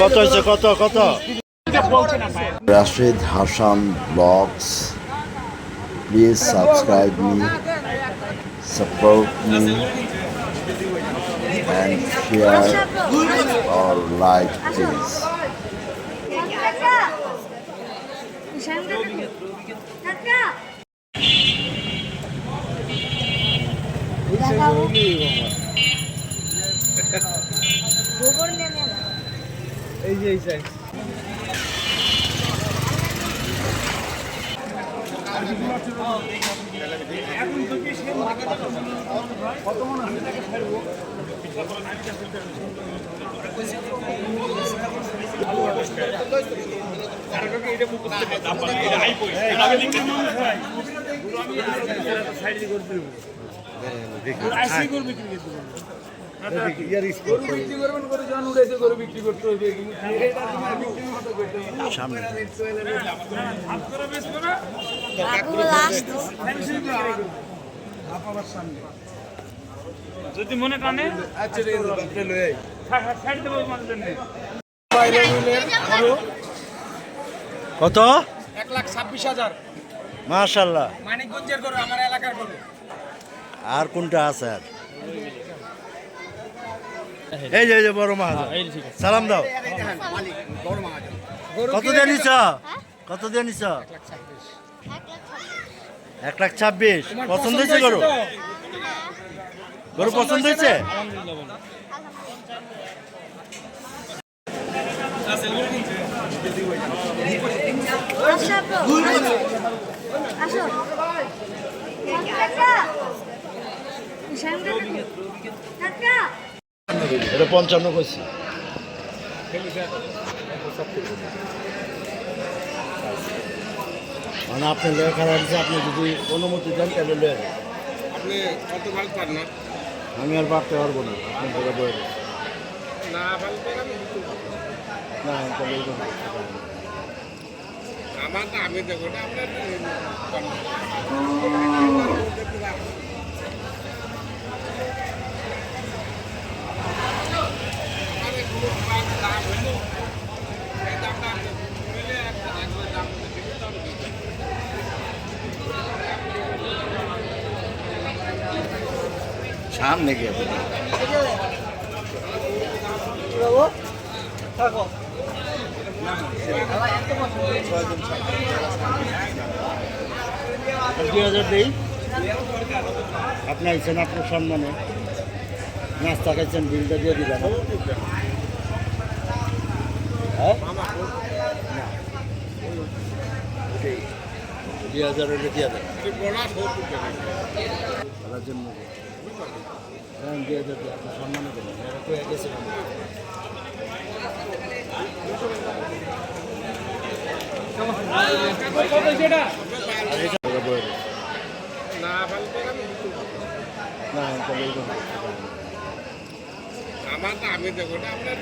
কত হয়েছে কত কত? Rashid Hassan Vlogs. Please subscribe me, support me, and share or like please. যদি মনে টানে কত? 1,26,000 মাশাআল্লাহ। মানিকগঞ্জের গরু, আমার এলাকার গরু। আর কোনটা আছে? আর এই যে বড় মাহাজন, সালাম দাও। কত দিয়ে নিছ? কত দিয়ে নিছ? 1,26,000। পছন্দ হয়েছে গরু? গরু পছন্দ হয়েছে? এটা 55 করছি। মানে আপনি লেখা রাখছে, আপনি যদি অনুমতি দেন তাহলে লেখ। আপনি কত ভাগ পান না? আমি আর পারতে পারবো না, আপনি টাকা বয়ে দেন। না ভাগ পান না তাহলে এই কথা। আমার তো আমি দেখো না আপনার সামনে গিয়ে দুই হাজার দেই। আপনি আইছেন আপনার সম্মানে, নাস্তা খাইছেন, বিলটা দিয়ে দিলাম। হ্যাঁ 2,000 হলে দিয়ে দেন। খেলার জন্য 2,000 দিয়ে আপনার সম্মানে দেবেন। এরা তো গেছে আমার তো আমি দেখো না আপনার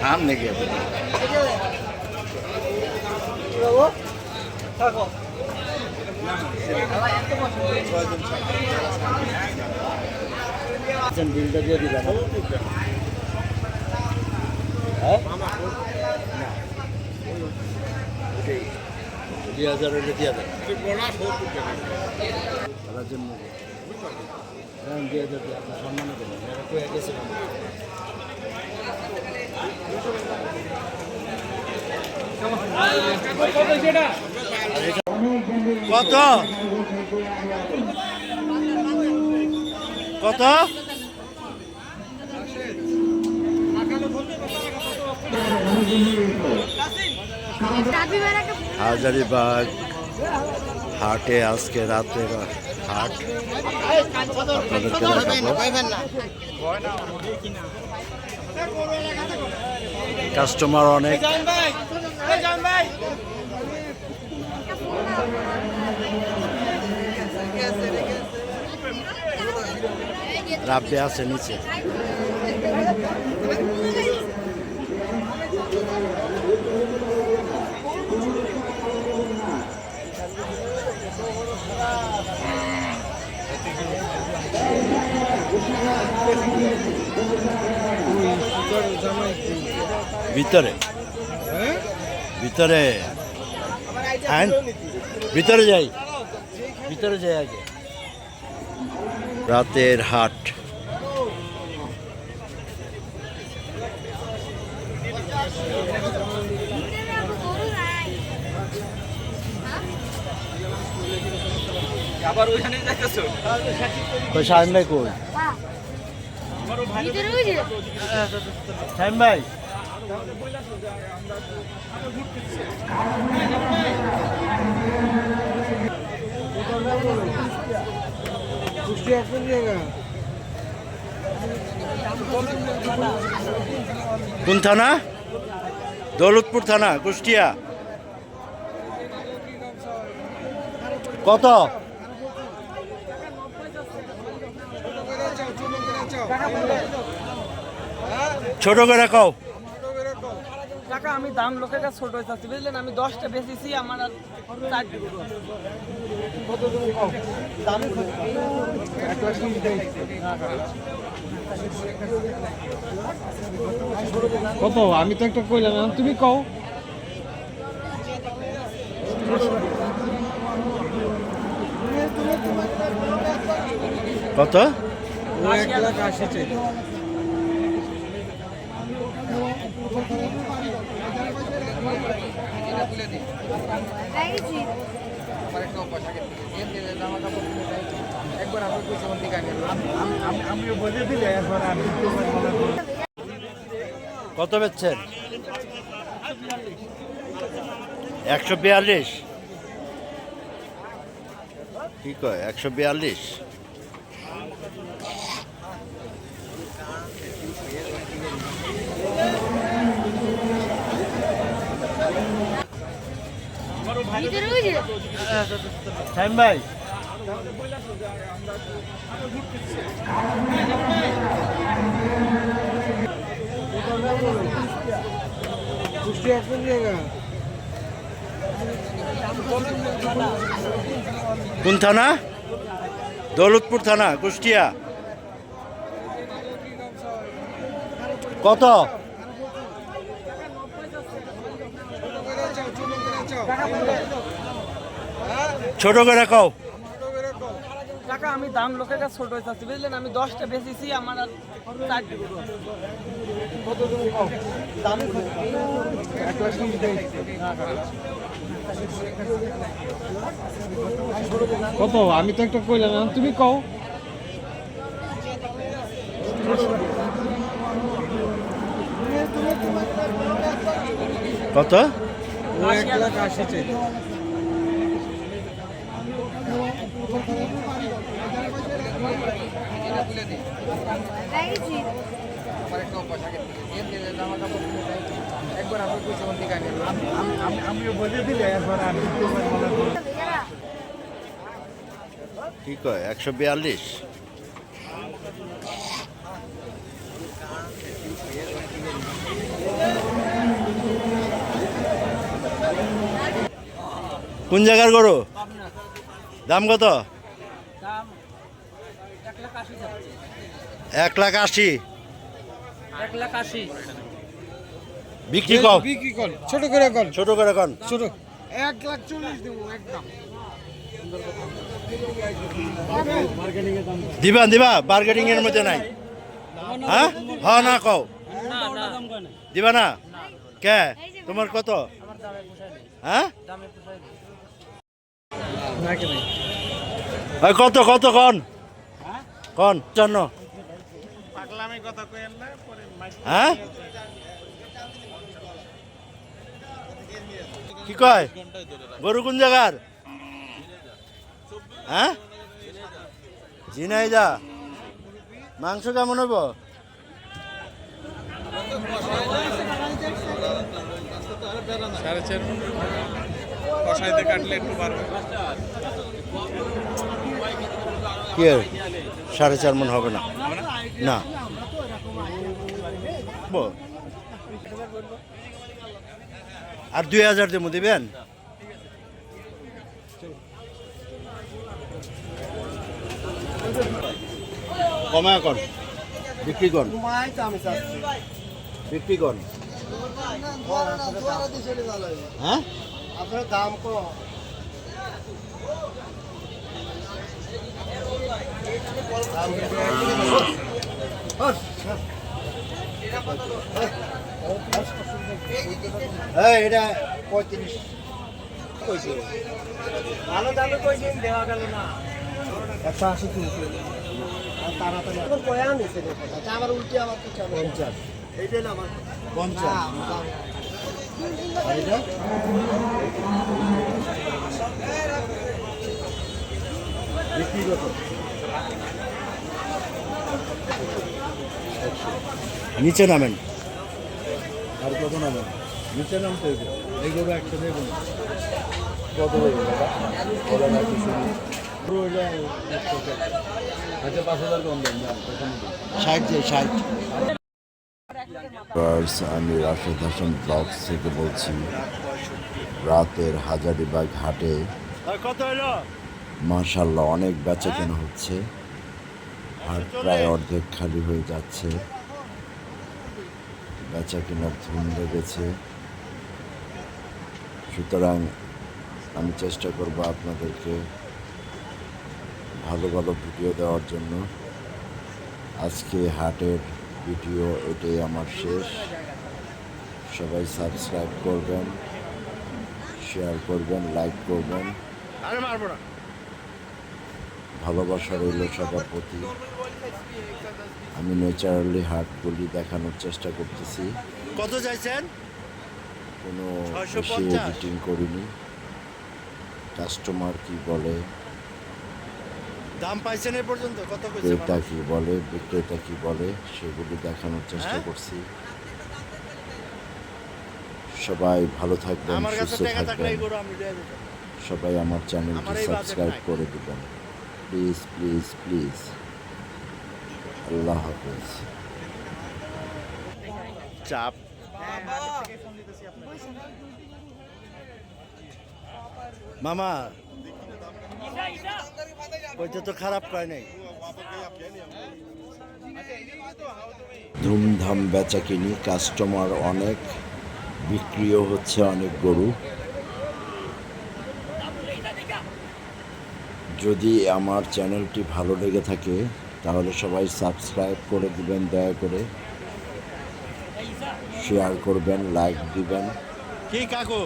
সামনে গিয়ে বিলটা দিয়ে দিলাম। হ্যাঁ 2,000 হলে দিয়ে দেন। খেলার জন্য 2,000 দিয়ে আপনার সম্মানে দেবেন। এরা তো গেছে কত কত? হাজারীবাগ হাটে আজকে রাতের হাট আপনাদেরকে দেখাবো। কাস্টমার অনেক। রাব্বে আছে নিচে। ভিতরে ভিতরে ভিতরে যাই, ভিতরে যাই আগে। রাতের হাট। আবার ওইখানে যাইতেছো? কই শাহিন ভাই কই? শাহিন ভাই কোন থানা? দৌলতপুর থানা, কুষ্টিয়া। কত? ছোট করে কও। টাকা আমি দাম লোকের কাছে ছোট হয়েছে বুঝলেন, আমি 10টা বেচেছি, আমার আর 4 কত? আমি তো একটা কইলাম, এখন তুমি কও। কত? 1,80,000 চাই। কত বেচছেন? 142। কি কয় 142? শাহিন ভাই কোন থানা? দৌলতপুর থানা, কুষ্টিয়া। কত? ছোট করে কও। টাকা আমি দাম লোকের কাছে ছোট হয়েছে বুঝলেন, আমি 10টা বেচেছি, আমার আর 4 কত? আমি তো একটা কইলাম, এখন তুমি কও। কত? 1,80,000 চাই। কি কয় 142? কোন জায়গার গরু? দাম কত? দাম 1,80,000 যাচ্ছে। 1,80,000। 1,80,000 বিক্রি কর। বিক্রি কর, ছোট করে কর। ছোট করে কন। ছোট 1,40,000 দেবো একদম। দিবা দিবা, বার্গেনিং এর মধ্যে নাই। হ্যাঁ হ্যাঁ না কও। দিবা না কে? তোমার কত? হ্যাঁ ওই কত কত কন কন জন্য? হ্যাঁ কি কয়? গরু কোন জায়গার? হ্যাঁ ঝিনাইদা। মাংস কেমন হইব? কষাইতে কাটলে একটু বাড়বে। কি 4.5 মণ হবে না? না বল। আর 2000 দেবো, দিবেন? কমা কর, বিক্রি কর, বিক্রি কর। হ্যাঁ আপনার দাম কম। এটা 35 কইছে, ভালো দামে কইছেন, দেওয়া গেল না। 180 কিনছে আর তাড়াতাড়ি আমার কয়া নিছে দেখো। আচ্ছা আমার উল্টে আমার কিছু 50 এইটাই না আমার 50। আর এটা বিক্রি কত? নিচে নামেন, আর কত নামেন? নিচে নামতে হবে, এইগুলো একসাথে বলুন। কত হইবে দাদা? বলে না কিছু নেই। পুরো হইলে 100 টাকা। আচ্ছা 5000 কম দেন না, 60। আমি রাশেদ হাসান ব্লগস থেকে বলছি। রাতের হাজারিবাগ হাটে কত হইলো? মাশাআল্লাহ অনেক বেচা কেনা হচ্ছে। হাট প্রায় অর্ধেক খালি হয়ে যাচ্ছে, বেচা কেনার ধুম লেগেছে। সুতরাং আমি চেষ্টা করব আপনাদেরকে ভালো ভালো ভিডিও দেওয়ার জন্য। আজকে হাটের ভিডিও এটাই আমার শেষ। সবাই সাবস্ক্রাইব করবেন, শেয়ার করবেন, লাইক করবেন। আরে মারবো না। ভালোবাসা রইল সবার প্রতি। আমি ন্যাচারালি হাটগুলি দেখানোর চেষ্টা করতেছি, কত চাইছেন? কোনো 650? এডিটিং করিনি। কাস্টমার কি বলে, দাম পাইছেন এ পর্যন্ত? কত কইছে? ক্রেতা কি বলে, বিক্রেতা কি বলে, সেগুলি দেখানোর চেষ্টা হ্যাঁ? করছি। সবাই ভালো থাকবেন, আমার কাছে সুস্থ টাকা থাকলে এই থাকবেন। গরু আমি লিয়ে দিতাম। সবাই আমার আমার চ্যানেলটি এই বাজেট সাবস্ক্রাইব নাই। করে দিবেন, প্লিজ প্লিজ প্লিজ। আল্লাহ হাফেজ। চাপ মামা, ওইটা তো খারাপ কয় নাই। ধুমধাম বেচা কিনি, কাস্টমার অনেক, বিক্রিও হচ্ছে অনেক গরু। যদি আমার চ্যানেলটি ভালো লেগে থাকে তাহলে সবাই সাবস্ক্রাইব করে দিবেন, দয়া করে শেয়ার করবেন, লাইক দিবেন। কি কাকু,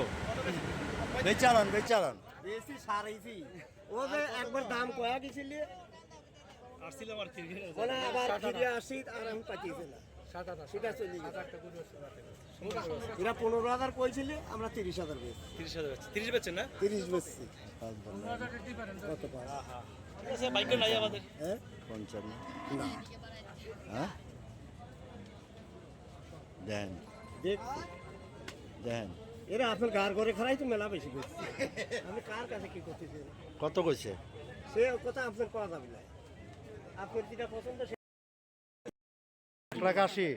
বেচারান বেচারান। বেশি সারাইছি। ও যে একবার দাম কয়া গেছিলি আসছিলাম আর কি বলে আবার ফিরে আসি আর আমি পাঠিয়েছি না। সেটা চলে গেছে। এরা 15,000 কইছিলি, আমরা 30,000 বেচছি। 30 বেচছেন না? 30 বেচছি। কত পাস? আচ্ছা বাইক নাই আমাদের। হ্যাঁ 55 না হ্যাঁ দেন দেখছি দেন। এরা আপনার গার ঘরে খারাই তো মেলা বেশি বেচছি। আমি কার কাছে কি করতেছি? কত কইছে? সে কথা আপনার পাওয়া যাবে না। আপনার যেটা পছন্দ 1,80,000।